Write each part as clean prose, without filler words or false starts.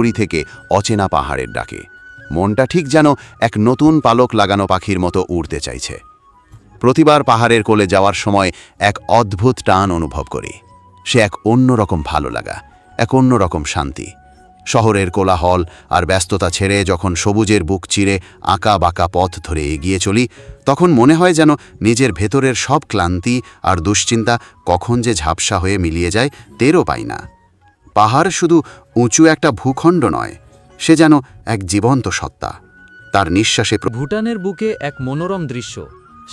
শিলিগুড়ি থেকে অচেনা পাহাড়ের ডাকে। মনটা ঠিক যেন এক নতুন পালক লাগানো পাখির মতো উড়তে চাইছে। প্রতিবার পাহাড়ের কোলে যাওয়ার সময় এক অদ্ভুত টান অনুভব করি। সে এক অন্যরকম ভালো লাগা, এক অন্যরকম শান্তি। শহরের কোলাহল আর ব্যস্ততা ছেড়ে যখন সবুজের বুক চিরে আঁকা বাঁকা পথ ধরে এগিয়ে চলি, তখন মনে হয় যেন নিজের ভেতরের সব ক্লান্তি আর দুশ্চিন্তা কখন যে ঝাপসা হয়ে মিলিয়ে যায় টেরও পাই না। পাহাড় শুধু উঁচু একটা ভূখণ্ড নয়, সে যেন এক জীবন্ত সত্তা। তার নিঃশ্বাসে ভুটানের বুকে এক মনোরম দৃশ্য।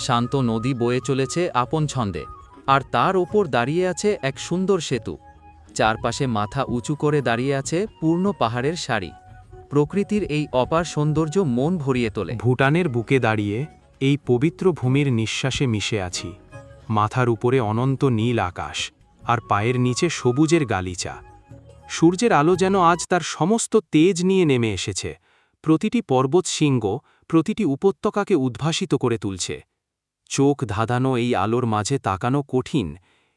শান্ত নদী বয়ে চলেছে আপন ছন্দে, আর তার ওপর দাঁড়িয়ে আছে এক সুন্দর সেতু। চারপাশে মাথা উঁচু করে দাঁড়িয়ে আছে পূর্ণ পাহাড়ের সারি। প্রকৃতির এই অপার সৌন্দর্য মন ভরিয়ে তোলে। ভুটানের বুকে দাঁড়িয়ে এই পবিত্র ভূমির নিঃশ্বাসে মিশে আছি। মাথার উপরে অনন্ত নীল আকাশ, আর পায়ের নিচে সবুজের গালিচা। সূর্যের আলো যেন আজ তার সমস্ত তেজ নিয়ে নেমে এসেছে। প্রতিটি পর্বত শৃঙ্গ, প্রতিটি উপত্যকাকে উদ্ভাসিত করে তুলছে। চোখ ধাঁধানো এই আলোর মাঝে তাকানো কঠিন,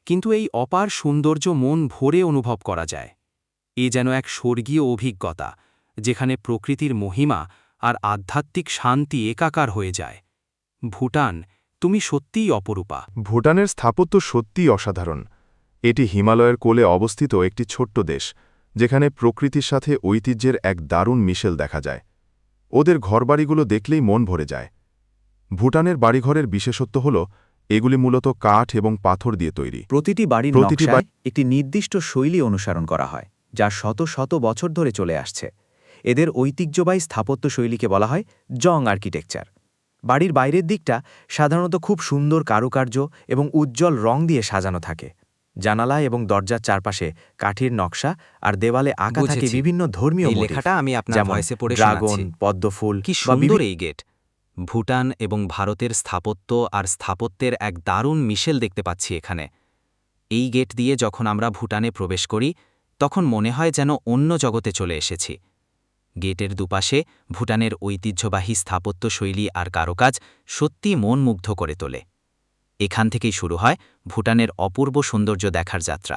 কিন্তু এই অপার সৌন্দর্য মন ভরে অনুভব করা যায়। এ যেন এক স্বর্গীয় অভিজ্ঞতা, যেখানে প্রকৃতির মহিমা আর আধ্যাত্মিক শান্তি একাকার হয়ে যায়। ভুটান, তুমি সত্যিই অপরূপা। ভুটানের স্থাপত্য সত্যিই অসাধারণ। এটি হিমালয়ের কোলে অবস্থিত একটি ছোট্ট দেশ, যেখানে প্রকৃতির সাথে ঐতিহ্যের এক দারুণ মিশেল দেখা যায়। ওদের ঘরবাড়িগুলো দেখলেই মন ভরে যায়। ভুটানের বাড়িঘরের বিশেষত্ব হল এগুলি মূলত কাঠ এবং পাথর দিয়ে তৈরি। প্রতিটি বাড়ির নকশায় একটি নির্দিষ্ট শৈলী অনুসরণ করা হয়, যা শত শত বছর ধরে চলে আসছে। এদের ঐতিহ্যবাহী স্থাপত্য শৈলীকে বলা হয় জং আর্কিটেকচার। বাড়ির বাইরের দিকটা সাধারণত খুব সুন্দর কারুকার্য এবং উজ্জ্বল রং দিয়ে সাজানো থাকে। জানালা এবং দরজার চারপাশে কাঠের নকশা আর দেওয়ালে আঁকা থাকে বিভিন্ন ধর্মীয় মোটিভ, লেখাটা আমি আপনার ভয়েসে পড়ে ড্রাগন, শোনাচ্ছি। পদ্মফুল। কি সুন্দর এই গেট! ভুটান এবং ভারতের স্থাপত্য আর স্থাপত্যের এক দারুণ মিশেল দেখতে পাচ্ছি এখানে। এই গেট দিয়ে যখন আমরা ভুটানে প্রবেশ করি, তখন মনে হয় যেন অন্য জগতে চলে এসেছি। গেটের দুপাশে ভুটানের ঐতিহ্যবাহী স্থাপত্য শৈলী আর কারুকাজ সত্যি মন মুগ্ধ করে তোলে। এখান থেকেই শুরু হয় ভুটানের অপূর্ব সৌন্দর্য দেখার যাত্রা।